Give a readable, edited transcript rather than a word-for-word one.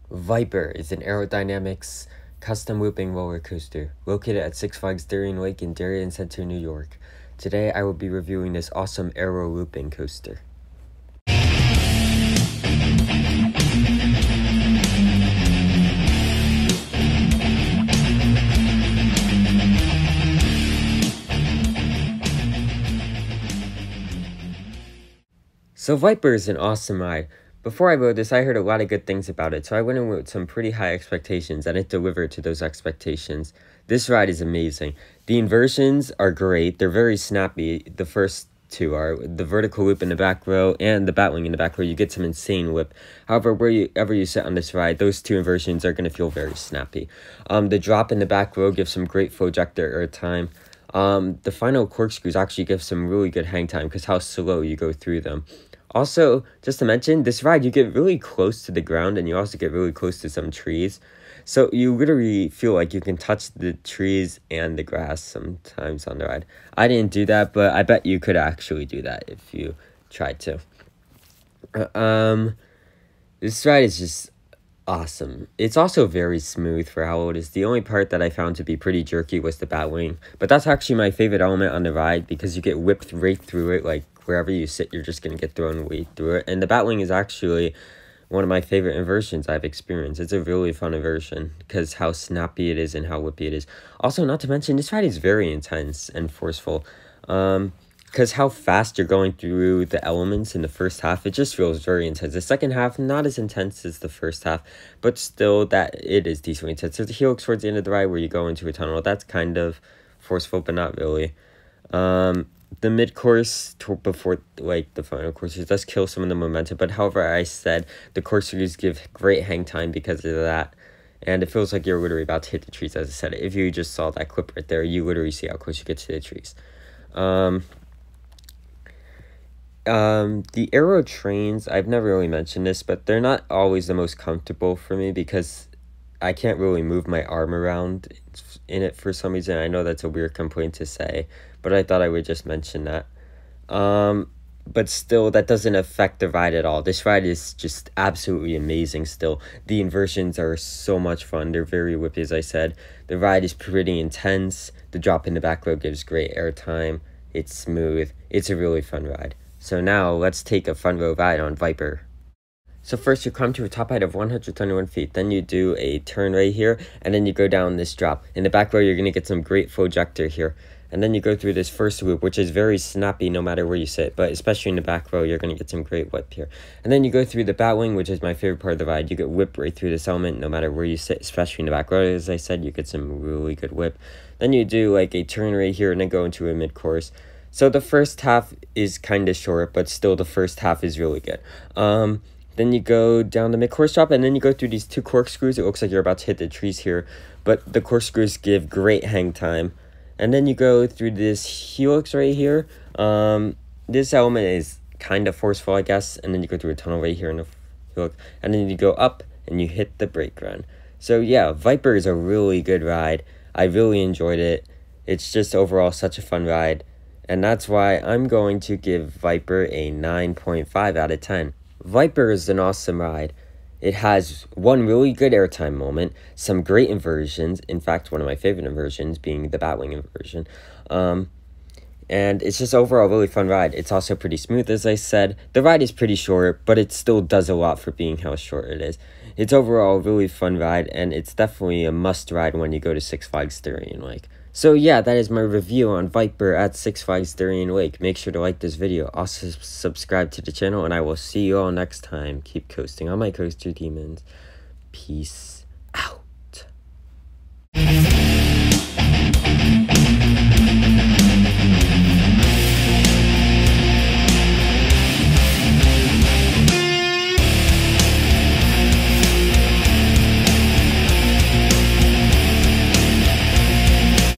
Viper is an aerodynamics custom looping roller coaster located at Six Flags Darien Lake in Darien Center, New York. Today I will be reviewing this awesome aero looping coaster. So Viper is an awesome ride. Before I rode this, I heard a lot of good things about it, so I went in with some pretty high expectations, and it delivered to those expectations. This ride is amazing. The inversions are great. They're very snappy. The first two are the vertical loop in the back row and the batwing in the back row. You get some insane whip. However, wherever you sit on this ride, those two inversions are going to feel very snappy. The drop in the back row gives some great flow ejector air time. The final corkscrews actually give some really good hang time because how slow you go through them. Also, just to mention, this ride, you get really close to the ground and you also get really close to some trees. So you literally feel like you can touch the trees and the grass sometimes on the ride. I didn't do that, but I bet you could actually do that if you tried to. This ride is just awesome. It's also very smooth for how it is. The only part that I found to be pretty jerky was the batwing, but that's actually my favorite element on the ride because you get whipped right through it. Like wherever you sit, you're just gonna get thrown way through it. And the batwing is actually one of my favorite inversions I've experienced. It's a really fun inversion because how snappy it is and how whippy it is. Also, not to mention, this ride is very intense and forceful. Because how fast you're going through the elements in the first half, it just feels very intense. The second half, not as intense as the first half, but still, that it is decently intense. There's a helix towards the end of the ride where you go into a tunnel. That's kind of forceful, but not really. The mid-course before, like, the final courses does kill some of the momentum, but however, I said, the courses give great hang time because of that. And it feels like you're literally about to hit the trees, as I said. If you just saw that clip right there, you literally see how close you get to the trees. The aero trains, I've never really mentioned this, but they're not always the most comfortable for me because I can't really move my arm around in it for some reason. I know that's a weird complaint to say, but I thought I would just mention that. But still, that doesn't affect the ride at all. This ride is just absolutely amazing still. The inversions are so much fun. They're very whippy, as I said. The ride is pretty intense. The drop in the back row gives great air time. It's smooth. It's a really fun ride. So now, let's take a front row ride on Viper. So first you come to a top height of 121 feet, then you do a turn right here, and then you go down this drop. In the back row, you're going to get some great flow ejector here. And then you go through this first loop, which is very snappy no matter where you sit, but especially in the back row, you're going to get some great whip here. And then you go through the batwing, which is my favorite part of the ride. You get whipped right through this element no matter where you sit, especially in the back row. As I said, you get some really good whip. Then you do like a turn right here and then go into a mid-course. So the first half is kind of short, but still the first half is really good. Then you go down the mid-course drop, and then you go through these two corkscrews. It looks like you're about to hit the trees here, but the corkscrews give great hang time. And then you go through this helix right here. This element is kind of forceful, I guess. And then you go through a tunnel right here in the helix. And then you go up, and you hit the brake run. So yeah, Viper is a really good ride. I really enjoyed it. It's just overall such a fun ride. And that's why I'm going to give Viper a 9.5 out of 10. Viper is an awesome ride. It has one really good airtime moment, some great inversions, in fact, one of my favorite inversions being the batwing inversion. And it's just overall a really fun ride. It's also pretty smooth, as I said. The ride is pretty short, but it still does a lot for being how short it is. It's overall a really fun ride, and it's definitely a must ride when you go to Six Flags Darien Lake. So yeah, that is my review on Viper at Six Flags Darien Lake. Make sure to like this video. Also subscribe to the channel, and I will see you all next time. Keep coasting on my coaster demons. Peace.